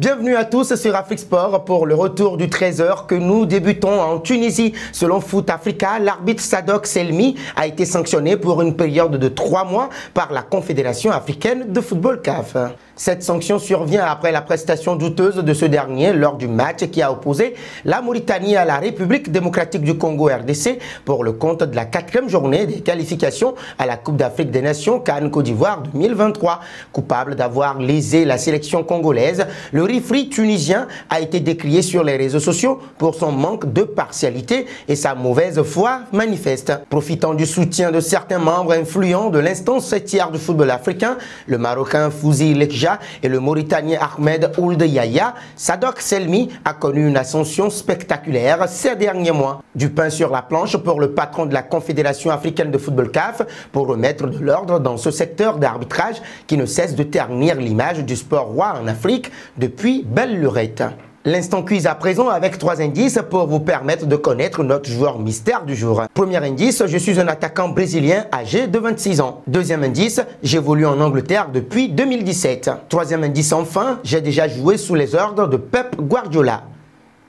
Bienvenue à tous sur Afrique Sport pour le retour du trésor que nous débutons en Tunisie. Selon Foot Africa, l'arbitre Sadok Selmi a été sanctionné pour une période de 3 mois par la Confédération africaine de football CAF. Cette sanction survient après la prestation douteuse de ce dernier lors du match qui a opposé la Mauritanie à la République démocratique du Congo RDC pour le compte de la 4e journée des qualifications à la Coupe d'Afrique des Nations CAN Côte d'Ivoire 2023. Coupable d'avoir lésé la sélection congolaise, le referee tunisien a été décrié sur les réseaux sociaux pour son manque de partialité et sa mauvaise foi manifeste. Profitant du soutien de certains membres influents de l'instance tiers du football africain, le Marocain Fouzi Lekja et le Mauritanien Ahmed Ould Yahya, Sadok Selmi a connu une ascension spectaculaire ces derniers mois. Du pain sur la planche pour le patron de la Confédération africaine de football CAF pour remettre de l'ordre dans ce secteur d'arbitrage qui ne cesse de ternir l'image du sport roi en Afrique depuis belle lurette. L'instant quiz à présent avec 3 indices pour vous permettre de connaître notre joueur mystère du jour. Premier indice, je suis un attaquant brésilien âgé de 26 ans. Deuxième indice, j'évolue en Angleterre depuis 2017. Troisième indice enfin, j'ai déjà joué sous les ordres de Pep Guardiola.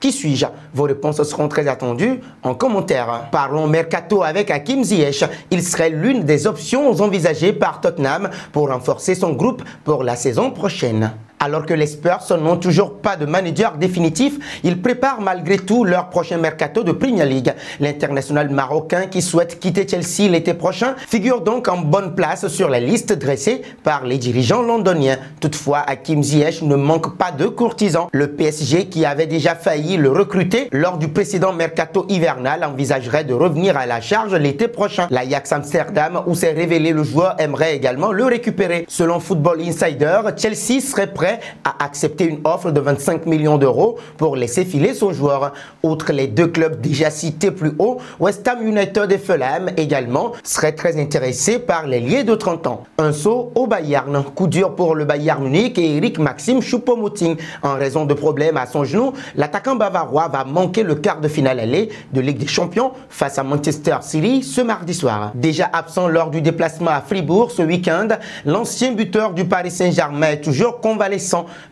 Qui suis-je? Vos réponses seront très attendues en commentaire. Parlons mercato avec Hakim Ziyech. Il serait l'une des options envisagées par Tottenham pour renforcer son groupe pour la saison prochaine. Alors que les Spurs n'ont toujours pas de manager définitif, ils préparent malgré tout leur prochain mercato de Premier League. L'international marocain qui souhaite quitter Chelsea l'été prochain figure donc en bonne place sur la liste dressée par les dirigeants londoniens. Toutefois, Hakim Ziyech ne manque pas de courtisans. Le PSG, qui avait déjà failli le recruter lors du précédent mercato hivernal, envisagerait de revenir à la charge l'été prochain. L'Ajax Amsterdam, où s'est révélé le joueur, aimerait également le récupérer. Selon Football Insider, Chelsea serait prêt à accepter une offre de 25 millions d'euros pour laisser filer son joueur. Outre les deux clubs déjà cités plus haut, West Ham United et Fulham également seraient très intéressés par l'ailier de 30 ans. Un saut au Bayern. Coup dur pour le Bayern Munich et Eric Maxim Choupo-Moting. En raison de problèmes à son genou, l'attaquant bavarois va manquer le quart de finale aller de Ligue des Champions face à Manchester City ce mardi soir. Déjà absent lors du déplacement à Fribourg ce week-end, l'ancien buteur du Paris Saint-Germain est toujours convalescent.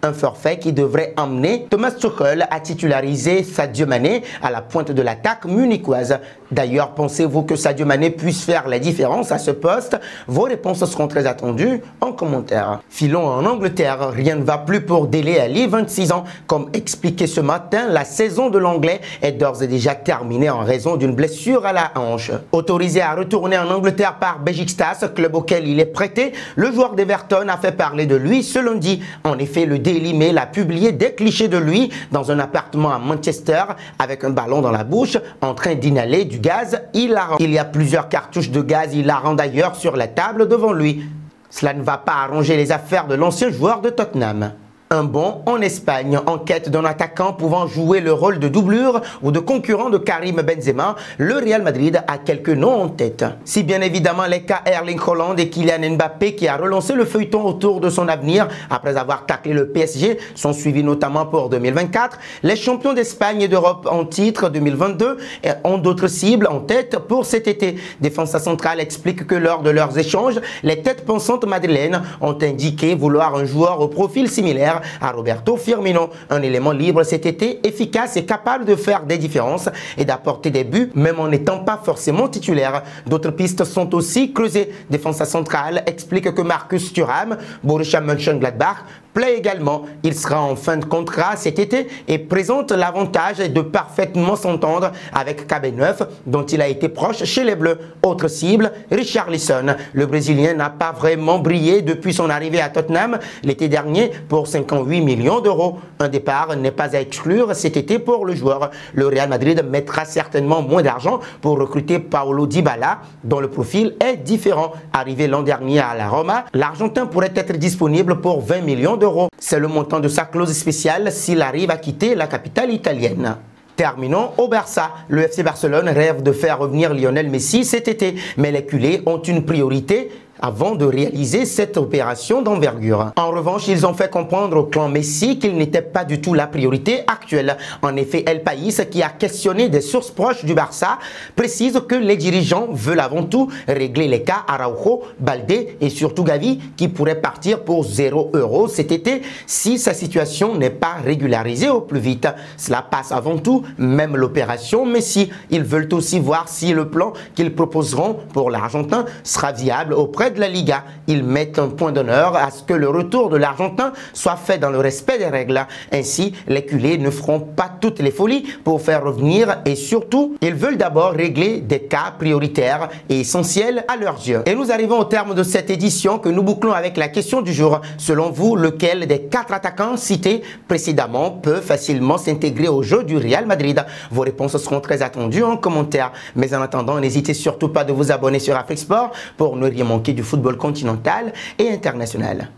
Un forfait qui devrait emmener Thomas Tuchel à titulariser Sadio Mané à la pointe de l'attaque munichoise. D'ailleurs, pensez-vous que Sadio Mané puisse faire la différence à ce poste? Vos réponses seront très attendues en commentaire. Filons en Angleterre, rien ne va plus pour Dele Alli, 26 ans. Comme expliqué ce matin, la saison de l'Anglais est d'ores et déjà terminée en raison d'une blessure à la hanche. Autorisé à retourner en Angleterre par Besiktas, club auquel il est prêté, le joueur d'Everton a fait parler de lui ce lundi. En effet, le Daily Mail a publié des clichés de lui dans un appartement à Manchester avec un ballon dans la bouche en train d'inhaler du gaz hilarant. Il y a plusieurs cartouches de gaz hilarant d'ailleurs sur la table devant lui. Cela ne va pas arranger les affaires de l'ancien joueur de Tottenham. Un bond en Espagne, en quête d'un attaquant pouvant jouer le rôle de doublure ou de concurrent de Karim Benzema, le Real Madrid a quelques noms en tête. Si bien évidemment les cas Erling Haaland et Kylian Mbappé qui a relancé le feuilleton autour de son avenir après avoir taclé le PSG sont suivis notamment pour 2024, les champions d'Espagne et d'Europe en titre 2022 ont d'autres cibles en tête pour cet été. Défense centrale explique que lors de leurs échanges, les têtes pensantes madrilènes ont indiqué vouloir un joueur au profil similaire à Roberto Firmino, un élément libre cet été, efficace et capable de faire des différences et d'apporter des buts même en n'étant pas forcément titulaire. D'autres pistes sont aussi creusées. Défense centrale explique que Marcus Thuram, Borussia Mönchengladbach, plaît également. Il sera en fin de contrat cet été et présente l'avantage de parfaitement s'entendre avec KB9 dont il a été proche chez les Bleus. Autre cible, Richarlison. Le Brésilien n'a pas vraiment brillé depuis son arrivée à Tottenham l'été dernier pour 58 millions d'euros. Un départ n'est pas à exclure cet été pour le joueur. Le Real Madrid mettra certainement moins d'argent pour recruter Paulo Dybala dont le profil est différent. Arrivé l'an dernier à la Roma, l'Argentin pourrait être disponible pour 20 millions d'euros. C'est le montant de sa clause spéciale s'il arrive à quitter la capitale italienne. Terminons au Barça. Le FC Barcelone rêve de faire revenir Lionel Messi cet été, mais les culés ont une priorité avant de réaliser cette opération d'envergure. En revanche, ils ont fait comprendre au clan Messi qu'il n'était pas du tout la priorité actuelle. En effet, El País, qui a questionné des sources proches du Barça, précise que les dirigeants veulent avant tout régler les cas Araujo, Baldé et surtout Gavi qui pourraient partir pour 0 € cet été si sa situation n'est pas régularisée au plus vite. Cela passe avant tout, même l'opération Messi. Ils veulent aussi voir si le plan qu'ils proposeront pour l'Argentin sera viable auprès de la Liga. Ils mettent un point d'honneur à ce que le retour de l'Argentin soit fait dans le respect des règles. Ainsi, les culés ne feront pas toutes les folies pour faire revenir et surtout, ils veulent d'abord régler des cas prioritaires et essentiels à leurs yeux. Et nous arrivons au terme de cette édition que nous bouclons avec la question du jour. Selon vous, lequel des 4 attaquants cités précédemment peut facilement s'intégrer au jeu du Real Madrid? Vos réponses seront très attendues en commentaire. Mais en attendant, n'hésitez surtout pas de vous abonner sur Afrique Sport pour ne rien manquer du football continental et international.